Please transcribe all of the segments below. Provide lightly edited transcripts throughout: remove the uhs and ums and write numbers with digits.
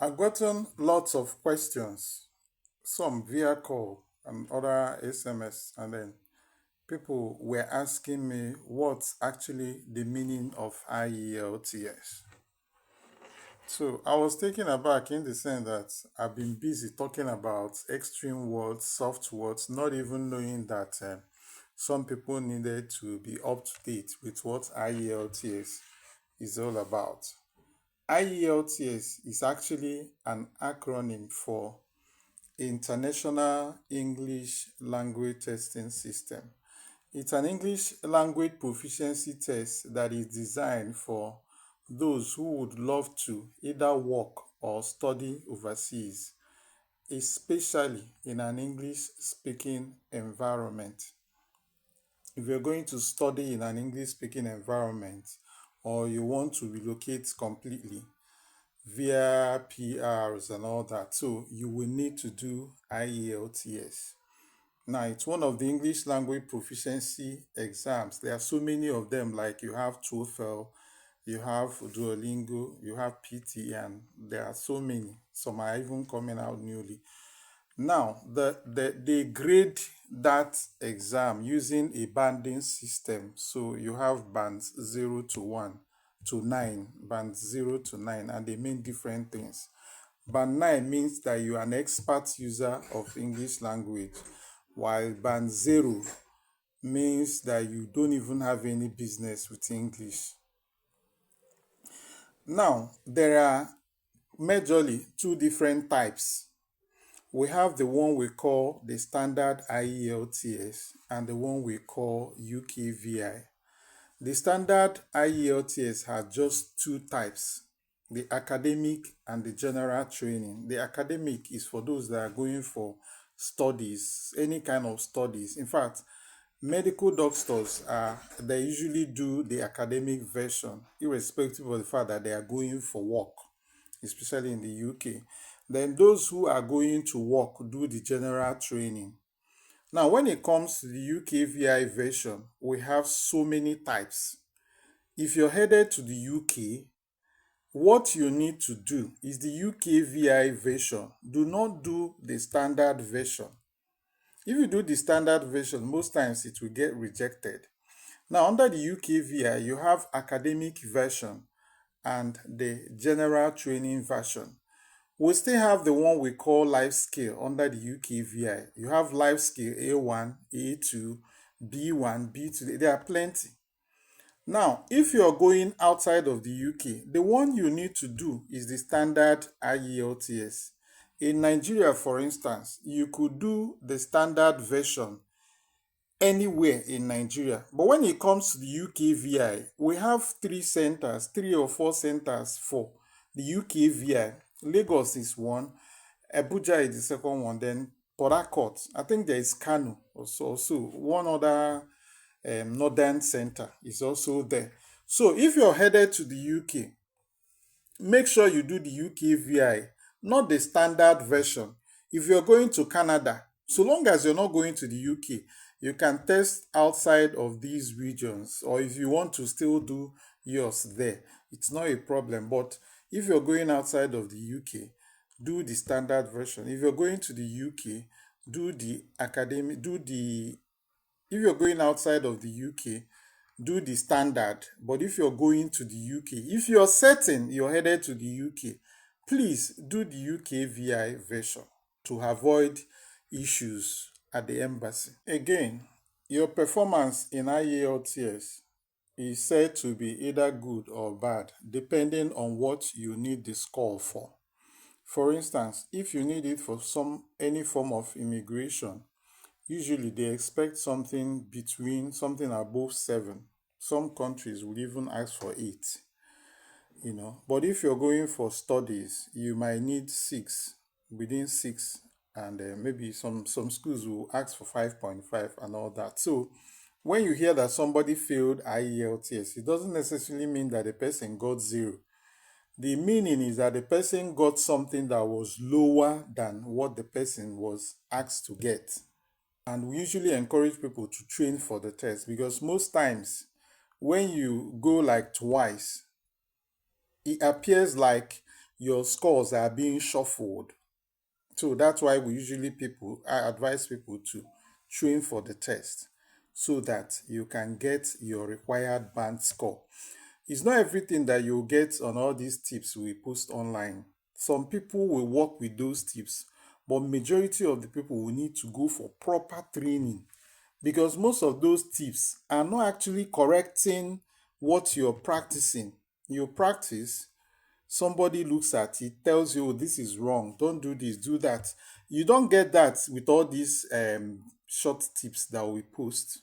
I've gotten lots of questions, some via call and other SMS, and then people were asking me what's actually the meaning of IELTS. So I was taken aback in the sense that I've been busy talking about extreme words, soft words, not even knowing that some people needed to be up to date with what IELTS is all about. IELTS is actually an acronym for International English Language Testing System. It's an English language proficiency test that is designed for those who would love to either work or study overseas, especially in an English speaking environment. If you're going to study in an English speaking environment or you want to relocate completely, via PRs and all that. So you will need to do IELTS. Now, it's one of the English language proficiency exams. There are so many of them, like you have TOEFL, you have Duolingo, you have PT, and there are so many. Some are even coming out newly. Now, they grade that exam using a banding system. So you have bands 0 to 1 to 9, band 0 to 9, and they mean different things. Band 9 means that you are an expert user of English language, while band 0 means that you don't even have any business with English. Now, there are majorly two different types. We have the one we call the standard IELTS and the one we call UKVI. The standard IELTS has just two types, the academic and the general training. The academic is for those that are going for studies, any kind of studies. In fact, medical doctors they usually do the academic version, irrespective of the fact that they are going for work, especially in the UK. Then those who are going to work do the general training. Now, when it comes to the UKVI version, we have so many types. If you're headed to the UK, what you need to do is the UKVI version. Do not do the standard version. If you do the standard version, most times it will get rejected. Now, under the UKVI, you have academic version and the general training version. We still have the one we call life skill under the UKVI. You have life skill A1, A2, B1, B2. There are plenty. Now, if you're going outside of the UK, the one you need to do is the standard IELTS. In Nigeria, for instance, you could do the standard version anywhere in Nigeria. But when it comes to the UKVI, we have three or four centers for the UKVI. Lagos is one, Abuja is the second one, then Port Harcourt. I think there is Kano also. One other northern center is also there. So if you're headed to the UK, make sure you do the UKVI, not the standard version. If you're going to Canada, so long as you're not going to the UK, you can test outside of these regions, or if you want to still do yours there, it's not a problem. But if you're going outside of the UK, do the standard version. If you're going to the UK, do the academic, do the if you're going outside of the UK, do the standard. But if you're going to the UK, if you're certain you're headed to the UK, please do the UKVI version to avoid issues at the embassy. Again, your performance in IELTS is said to be either good or bad, depending on what you need the score for. For instance, if you need it for any form of immigration, usually they expect something above 7. Some countries will even ask for 8. But if you're going for studies, you might need 6, within 6, and maybe some schools will ask for 5.5 and all that. So when you hear that somebody failed IELTS, it doesn't necessarily mean that the person got 0. The meaning is that the person got something that was lower than what the person was asked to get. And we usually encourage people to train for the test, because most times when you go like twice, it appears like your scores are being shuffled. So that's why I advise people to train for the test so that you can get your required band score. It's not everything that you get on all these tips we post online. Some people will work with those tips, but majority of the people will need to go for proper training because most of those tips are not actually correcting what you're practicing. You practice, somebody looks at it, tells you, "Oh, this is wrong, don't do this, do that." You don't get that with all these short tips that we post.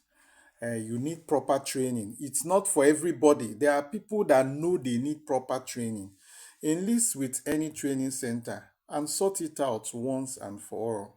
You need proper training. It's not for everybody. There are people that know they need proper training. Enlist with any training center and sort it out once and for all.